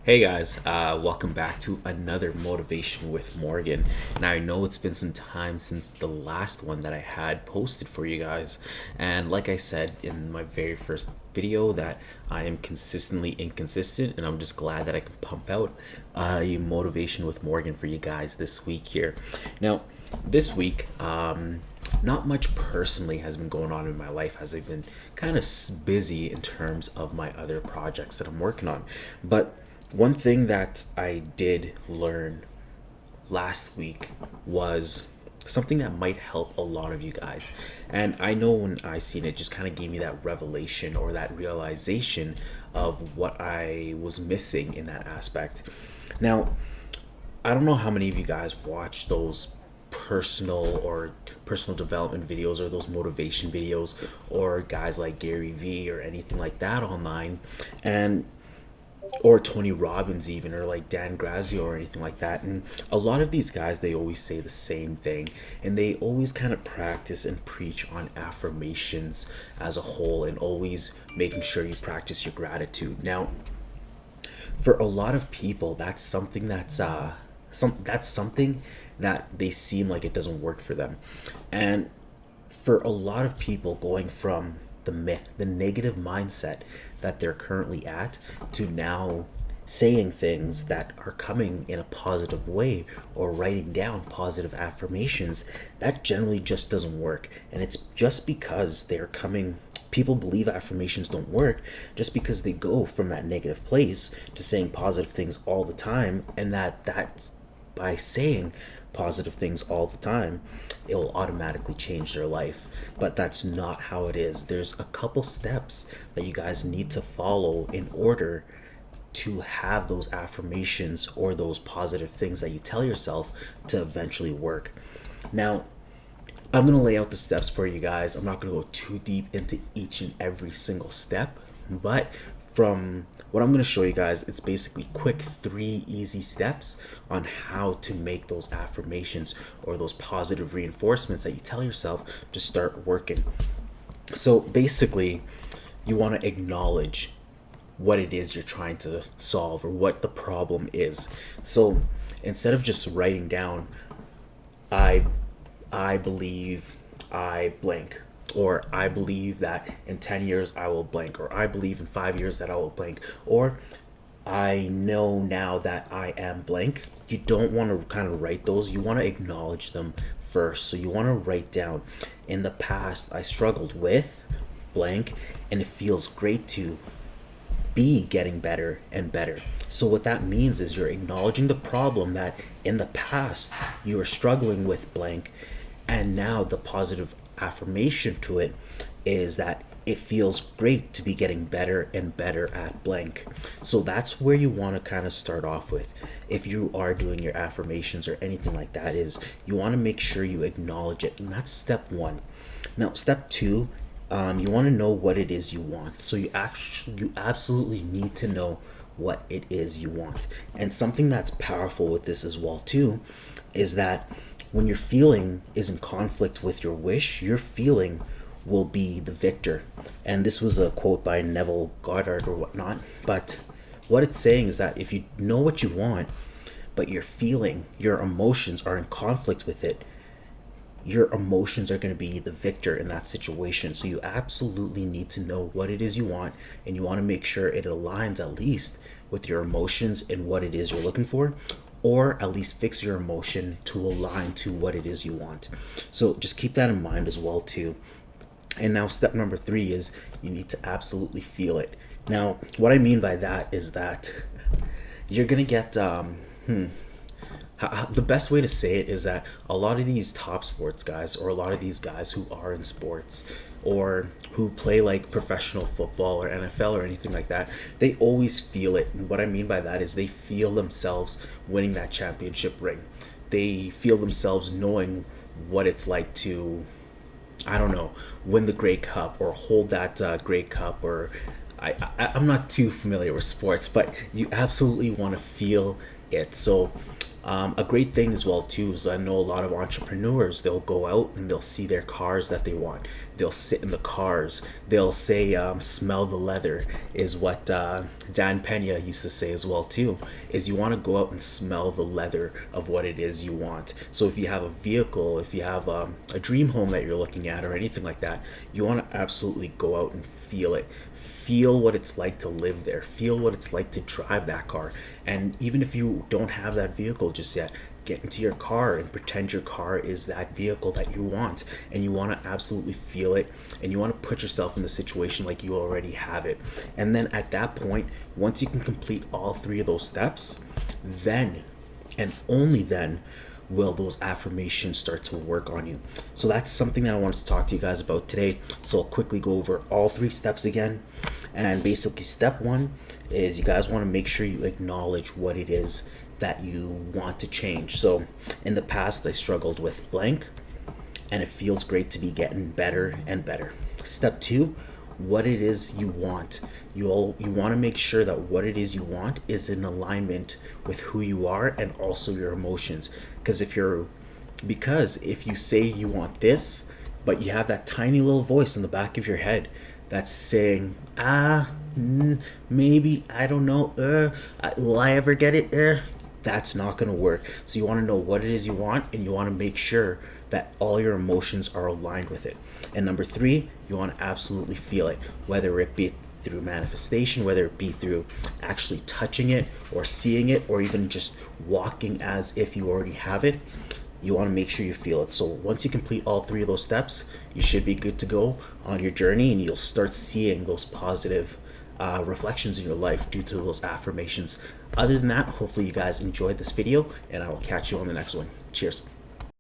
Hey guys, welcome back to another Motivation with Morgan. Now, I know it's been some time since the last one that I had posted for you guys, and like I said in my very first video, that I am consistently inconsistent, and I'm just glad that I can pump out a Motivation with Morgan for you guys this week here. Now, this week, not much personally has been going on in my life as I've been kind of busy in terms of my other projects that I'm working on, but one thing that I did learn last week was something that might help a lot of you guys. And I know when I seen it, just kind of gave me that revelation or that realization of what I was missing in that aspect. Now, I don't know how many of you guys watch those personal development videos or those motivation videos or guys like Gary Vee or anything like that online, and or Tony Robbins even, or like Dan Grazio or anything like that. And a lot of these guys, they always say the same thing, and they always kind of practice and preach on affirmations as a whole, and always making sure you practice your gratitude. Now, for a lot of people, that's something that's something that they seem like it doesn't work for them. And for a lot of people, going from the negative mindset that they're currently at to now saying things that are coming in a positive way or writing down positive affirmations, that generally just doesn't work. And it's just because they're coming, people believe affirmations don't work just because they go from that negative place to saying positive things all the time, and that's by saying positive things all the time, it will automatically change their life. But that's not how it is. There's a couple steps that you guys need to follow in order to have those affirmations or those positive things that you tell yourself to eventually work. Now, I'm going to lay out the steps for you guys. I'm not going to go too deep into each and every single step, but from what I'm going to show you guys, it's basically quick 3 easy steps on how to make those affirmations or those positive reinforcements that you tell yourself to start working. So basically, you want to acknowledge what it is you're trying to solve or what the problem is. So instead of just writing down, I I believe I blank, or I believe that in 10 years I will blank, or I believe in 5 years that I will blank, or I know now that I am blank. You don't want to kind of write those. You want to acknowledge them first. So you want to write down, in the past I struggled with blank, and it feels great to be getting better and better. So what that means is you're acknowledging the problem that in the past you were struggling with blank, and now the positive affirmation to it is that it feels great to be getting better and better at blank. So that's where you want to kind of start off with. If you are doing your affirmations or anything like that, is you want to make sure you acknowledge it. And that's step one. Now, step two, you want to know what it is you want. So you absolutely need to know what it is you want. And something that's powerful with this as well too is that when your feeling is in conflict with your wish, your feeling will be the victor. And this was a quote by Neville Goddard or whatnot. But what it's saying is that if you know what you want, but your feeling, your emotions are in conflict with it, your emotions are going to be the victor in that situation. So you absolutely need to know what it is you want, and you want to make sure it aligns at least with your emotions and what it is you're looking for, or at least fix your emotion to align to what it is you want. So just keep that in mind as well too. And now step number three is you need to absolutely feel it. Now, what I mean by that is that you're going to get the best way to say it is that a lot of these top sports guys, or a lot of these guys who are in sports or who play like professional football or NFL or anything like that, they always feel it. And what I mean by that is they feel themselves winning that championship ring. They feel themselves knowing what it's like to, I don't know, win the Grey Cup or hold that Grey Cup, or I'm not too familiar with sports, but you absolutely want to feel it. So A great thing as well too is I know a lot of entrepreneurs, they'll go out and they'll see their cars that they want. They'll sit in the cars. They'll say, "Smell the leather," is what Dan Pena used to say as well too. Is you want to go out and smell the leather of what it is you want. So if you have a vehicle, if you have a dream home that you're looking at, or anything like that, you want to absolutely go out and feel it. Feel what it's like to live there. Feel what it's like to drive that car. And even if you don't have that vehicle just yet, get into your car and pretend your car is that vehicle that you want, and you want to absolutely feel it, and you want to put yourself in the situation like you already have it. And then at that point, once you can complete all three of those steps, then and only then will those affirmations start to work on you. So that's something that I wanted to talk to you guys about today. So I'll quickly go over all three steps again. And basically, step one is you guys want to make sure you acknowledge what it is that you want to change. So in the past, I struggled with blank, and it feels great to be getting better and better. Step two, what it is you want. You want to make sure that what it is you want is in alignment with who you are and also your emotions. Because if you say you want this, but you have that tiny little voice in the back of your head that's saying, maybe, I don't know, will I ever get it? That's not going to work. So you want to know what it is you want, and you want to make sure that all your emotions are aligned with it. And number three, you want to absolutely feel it, whether it be through manifestation, whether it be through actually touching it or seeing it, or even just walking as if you already have it. You want to make sure you feel it. So once you complete all three of those steps, you should be good to go on your journey, and you'll start seeing those positive reflections in your life due to those affirmations. Other than that, hopefully you guys enjoyed this video, and I will catch you on the next one. Cheers.